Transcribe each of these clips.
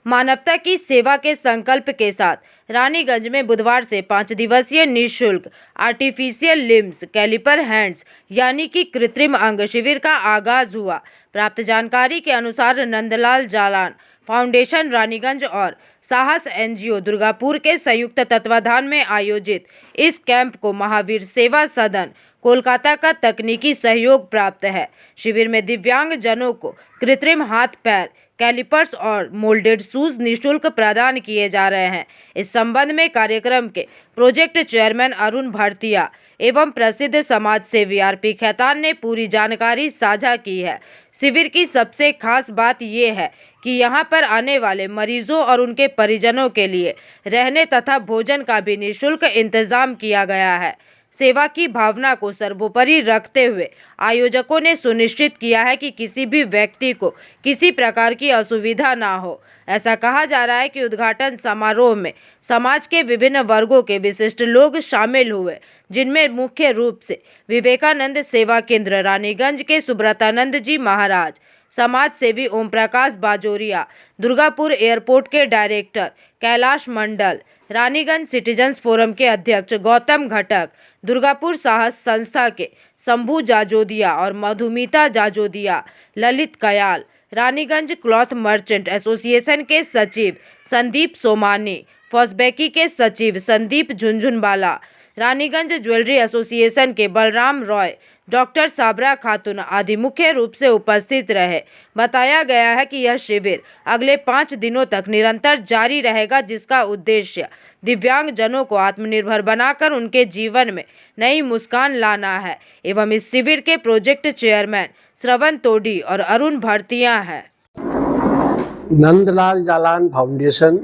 मानवता की सेवा के संकल्प के साथ रानीगंज में बुधवार से 5 दिवसीय निःशुल्क आर्टिफिशियल लिम्स कैलिपर हैंड्स यानी कि कृत्रिम अंग शिविर का आगाज हुआ। प्राप्त जानकारी के अनुसार नंदलाल जालान फाउंडेशन रानीगंज और साहस एनजीओ दुर्गापुर के संयुक्त तत्वाधान में आयोजित इस कैंप को महावीर सेवा सदन कोलकाता का तकनीकी सहयोग प्राप्त है। शिविर में दिव्यांग जनों को कृत्रिम हाथ पैर कैलिपर्स और मोल्डेड शूज निःशुल्क प्रदान किए जा रहे हैं। इस संबंध में कार्यक्रम के प्रोजेक्ट चेयरमैन अरुण भारतीया एवं प्रसिद्ध समाज सेवी आरपी खैतान ने पूरी जानकारी साझा की है। शिविर की सबसे खास बात ये है कि यहाँ पर आने वाले मरीजों और उनके परिजनों के लिए रहने तथा भोजन का भी निःशुल्क इंतजाम किया गया है। सेवा की भावना को सर्वोपरि रखते हुए आयोजकों ने सुनिश्चित किया है कि किसी भी व्यक्ति को किसी प्रकार की असुविधा ना हो। ऐसा कहा जा रहा है कि उद्घाटन समारोह में समाज के विभिन्न वर्गों के विशिष्ट लोग शामिल हुए, जिनमें मुख्य रूप से विवेकानंद सेवा केंद्र रानीगंज के सुब्रतानंद जी महाराज, समाज सेवी ओम प्रकाश बाजोरिया, दुर्गापुर एयरपोर्ट के डायरेक्टर कैलाश मंडल, रानीगंज सिटीजन्स फोरम के अध्यक्ष गौतम घटक, दुर्गापुर साहस संस्था के शंभू जाजोदिया और मधुमिता जाजोदिया, ललित कयाल, रानीगंज क्लॉथ मर्चेंट एसोसिएशन के सचिव संदीप सोमानी, फॉसबैकी के सचिव संदीप झुंझुनवाला, रानीगंज ज्वेलरी एसोसिएशन के बलराम रॉय, डॉक्टर साबरा खातून आदि मुख्य रूप से उपस्थित रहे। बताया गया है कि यह शिविर अगले 5 दिनों तक निरंतर जारी रहेगा, जिसका उद्देश्य दिव्यांग जनों को आत्मनिर्भर बनाकर उनके जीवन में नई मुस्कान लाना है। एवं इस शिविर के प्रोजेक्ट चेयरमैन श्रवण तोडी और अरुण भारतीया है। नंदलाल जालान फाउंडेशन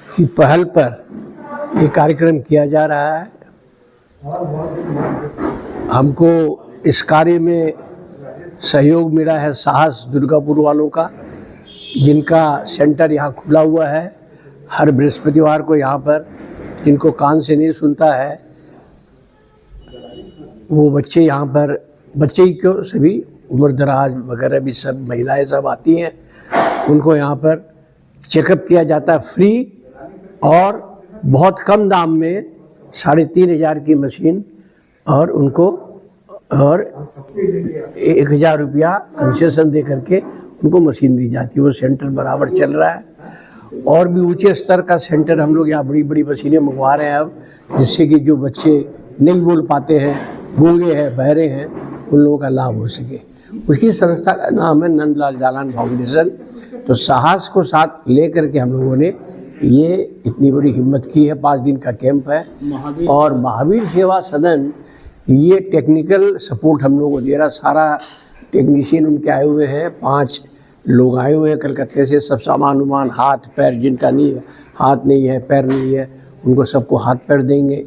की पहल पर ये कार्यक्रम किया जा रहा है। हमको इस कार्य में सहयोग मिला है साहस दुर्गापुर वालों का, जिनका सेंटर यहाँ खुला हुआ है। हर बृहस्पतिवार को यहाँ पर जिनको कान से नहीं सुनता है वो बच्चे यहाँ पर, बच्चे ही क्यों, सभी उम्रदराज वगैरह भी सब महिलाएं सब आती हैं। उनको यहाँ पर चेकअप किया जाता है फ्री और बहुत कम दाम में 3500 की मशीन, और उनको और 1000 रुपया कंसेशन दे करके उनको मशीन दी जाती है। वो सेंटर बराबर चल रहा है और भी ऊंचे स्तर का सेंटर हम लोग यहाँ बड़ी बड़ी मशीनें मंगवा रहे हैं अब, जिससे कि जो बच्चे नहीं बोल पाते हैं, गूंगे हैं, बहरे हैं, उन लोगों का लाभ हो सके। उसकी संस्था का नाम है नंदलाल जालान फाउंडेशन। तो साहस को साथ ले करके हम लोगों ने ये इतनी बड़ी हिम्मत की है। 5 दिन का कैंप है और महावीर सेवा सदन ये टेक्निकल सपोर्ट हम लोगों को दे रहा। सारा टेक्नीशियन उनके आए हुए हैं, 5 लोग आए हुए हैं कलकत्ते से। सब सामान उमान, हाथ पैर, जिनका नहीं है, हाथ नहीं है, पैर नहीं है, उनको सबको हाथ पैर देंगे।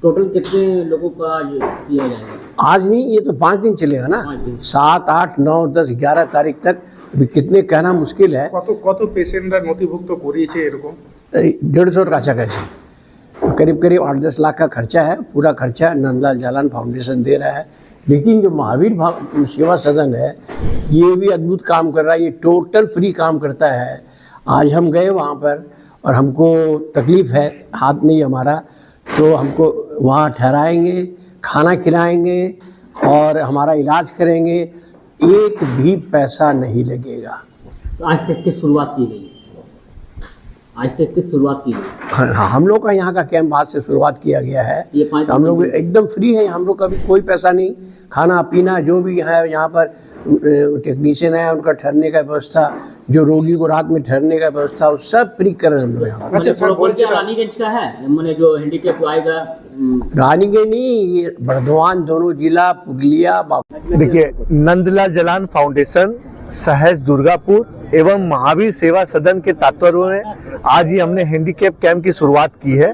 टोटल कितने लोगों का आज किया जाएगा? आज नहीं, ये तो 5 दिन चलेगा ना, 7, 8, 9, 10, 11 तारीख तक। अभी कितने कहना मुश्किल है। কত পেশেন্টরা নথিভুক্ত করিয়েছে এরকম? 150 কাছাকাছি, करीब करीब 8-10 लाख का खर्चा है। पूरा खर्चा नंदलाल जालान फाउंडेशन दे रहा है। लेकिन जो महावीर सेवा सदन है ये भी अद्भुत काम कर रहा है। ये टोटल फ्री काम करता है। आज हम गए वहाँ पर और हमको तकलीफ़ है, हाथ नहीं हमारा, तो हमको वहाँ ठहराएंगे, खाना खिलाएंगे और हमारा इलाज करेंगे। एक भी पैसा नहीं लगेगा। तो आज से इसकी शुरुआत की गई, आज से इसकी शुरुआत की गई। हाँ, हम लोग का यहाँ का कैंप आज से शुरुआत किया गया है। ये 5 हम लोग एकदम फ्री है। हम लोग का भी कोई पैसा नहीं, खाना पीना जो भी है यहाँ पर टेक्नीशियन है, उनका ठहरने का व्यवस्था, जो रोगी को रात में ठहरने का व्यवस्था, वो सब फ्री कर रहे हैं हम लोग यहाँ। अच्छा सर, रानीगंज का है मैंने जो हैंडीकैप आएगा? रानीगंज नहीं, ये बर्धमान दोनों जिला, पुगलिया। देखिए, नंदलाल जालान फाउंडेशन, सहज दुर्गापुर एवं महावीर सेवा सदन के तात्पर्य में आज ही हमने हैंडीकैप कैंप की शुरुआत की है।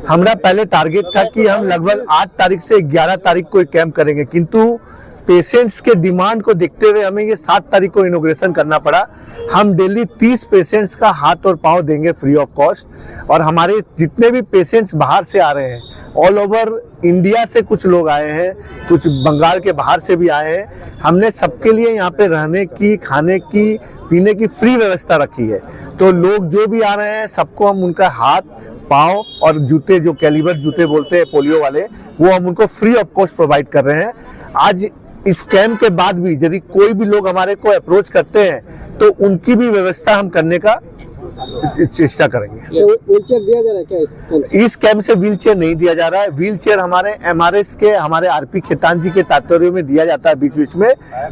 हमारा पहले टारगेट था कि हम लगभग 8 तारीख से 11 तारीख को कैंप करेंगे, किंतु पेशेंट्स के डिमांड को देखते हुए हमें ये 7 तारीख को इनॉग्रेशन करना पड़ा। हम डेली 30 पेशेंट्स का हाथ और पाँव देंगे फ्री ऑफ कॉस्ट। और हमारे जितने भी पेशेंट्स बाहर से आ रहे हैं, ऑल ओवर इंडिया से कुछ लोग आए हैं, कुछ बंगाल के बाहर से भी आए हैं, हमने सबके लिए यहाँ पे रहने की, खाने की, पीने की फ्री व्यवस्था रखी है। तो लोग जो भी आ रहे हैं सबको हम उनका हाथ, पाँव और जूते, जो कैलिबर जूते बोलते हैं पोलियो वाले, वो हम उनको फ्री ऑफ कॉस्ट प्रोवाइड कर रहे हैं। आज इस कैंप के बाद भी यदि कोई भी लोग हमारे को अप्रोच करते हैं तो उनकी भी व्यवस्था हम करने का चेष्टा करेंगे। व्हीलचेयर दिया जा रहा है क्या इस कैंप से व्हीलचेयर नहीं दिया जा रहा है। व्हीलचेयर हमारे MRS के, हमारे RP खेतान जी के तात्पर्य में दिया जाता है बीच बीच में।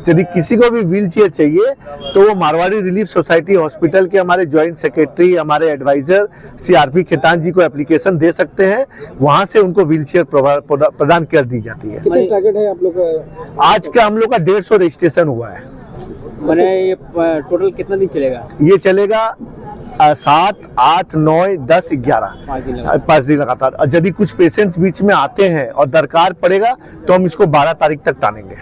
यदि किसी को भी व्हीलचेयर चाहिए तो वो मारवाड़ी रिलीफ सोसाइटी हॉस्पिटल के हमारे ज्वाइंट सेक्रेटरी, हमारे एडवाइजर CRP खेतान जी को एप्लीकेशन दे सकते हैं, वहां से उनको व्हीलचेयर प्रदान कर दी जाती है। कितने टारगेट है आप लोग का? आज का हम लोग का 150 रजिस्ट्रेशन हुआ है। मैंने ये टोटल कितना दिन चलेगा? ये चलेगा 7, 8, 9, 10, 11 5 दिन लगातार। और यदि कुछ पेशेंट्स बीच में आते हैं और दरकार पड़ेगा तो हम इसको 12 तारीख तक टानेंगे।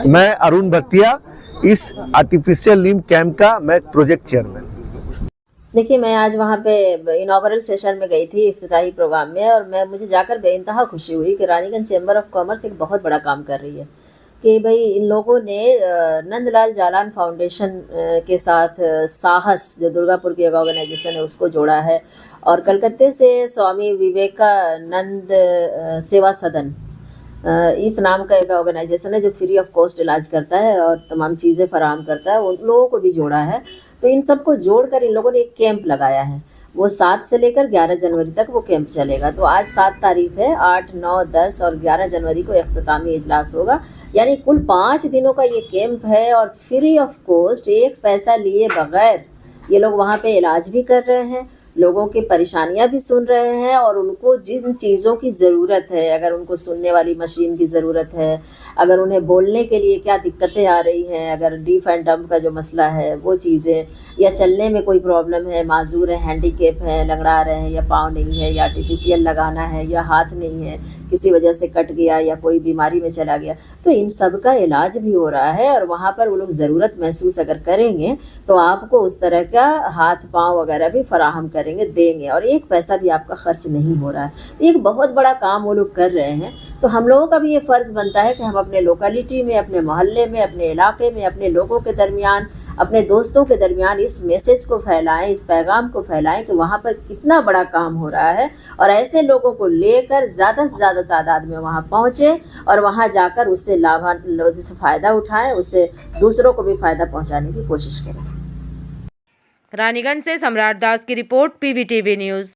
मैं अरुण भट्टिया, इस आर्टिफिशियल लिम्ब कैंप का मैं प्रोजेक्ट चेयरमैन। देखिए, मैं आज वहाँ पे इनॉग्रल सेशन में गई थी, इफ्तिताही प्रोग्राम में, और मुझे जाकर बेइंतहा खुशी हुई कि रानीगंज चैम्बर ऑफ कॉमर्स एक बहुत बड़ा काम कर रही है कि भाई इन लोगों ने नंदलाल जालान फाउंडेशन के साथ साहस, जो दुर्गापुर की एक ऑर्गेनाइजेशन है, उसको जोड़ा है, और कलकत्ते से स्वामी विवेकानंद सेवा सदन इस नाम का एक ऑर्गेनाइजेशन है जो फ्री ऑफ कॉस्ट इलाज करता है और तमाम चीज़ें फराहम करता है, उन लोगों को भी जोड़ा है। तो इन सबको जोड़कर इन लोगों ने एक कैंप लगाया है। वो 7 से लेकर 11 जनवरी तक वो कैंप चलेगा। तो आज 7 तारीख है, 8, 9, 10 और 11 जनवरी को इख्तितामी इजलास होगा। यानी कुल 5 दिनों का ये कैंप है और फ्री ऑफ कॉस्ट, एक पैसा लिए बगैर ये लोग वहाँ पे इलाज भी कर रहे हैं, लोगों की परेशानियां भी सुन रहे हैं, और उनको जिन चीज़ों की ज़रूरत है, अगर उनको सुनने वाली मशीन की ज़रूरत है, अगर उन्हें बोलने के लिए क्या दिक्कतें आ रही हैं, अगर डीफ एंड डम्प का जो मसला है वो चीज़ें, या चलने में कोई प्रॉब्लम है, माजूर है, हैंडीकेप है, लंगड़ा रहे हैं, या पाँव नहीं है, या आर्टिफिशियल लगाना है, या हाथ नहीं है, किसी वजह से कट गया या कोई बीमारी में चला गया, तो इन सब का इलाज भी हो रहा है। और वहाँ पर वो लोग ज़रूरत महसूस अगर करेंगे तो आपको उस तरह का हाथ पाँव वगैरह भी फराहम करेंगे, देंगे, और एक पैसा भी आपका खर्च नहीं हो रहा है। तो एक बहुत बड़ा काम वो लोग कर रहे हैं। तो हम लोगों का भी ये फ़र्ज़ बनता है कि हम अपने लोकेलिटी में, अपने मोहल्ले में, अपने इलाके में, अपने लोगों के दरमियान, अपने दोस्तों के दरमियान इस मैसेज को फैलाएं, इस पैगाम को फैलाएं कि वहाँ पर कितना बड़ा काम हो रहा है, और ऐसे लोगों को लेकर ज़्यादा से ज़्यादा तादाद में वहाँ पहुँचे और वहाँ जाकर उससे फ़ायदा उठाएं, उससे दूसरों को भी फ़ायदा पहुँचाने की कोशिश करें। रानीगंज से सम्राट दास की रिपोर्ट, PVTV न्यूज़।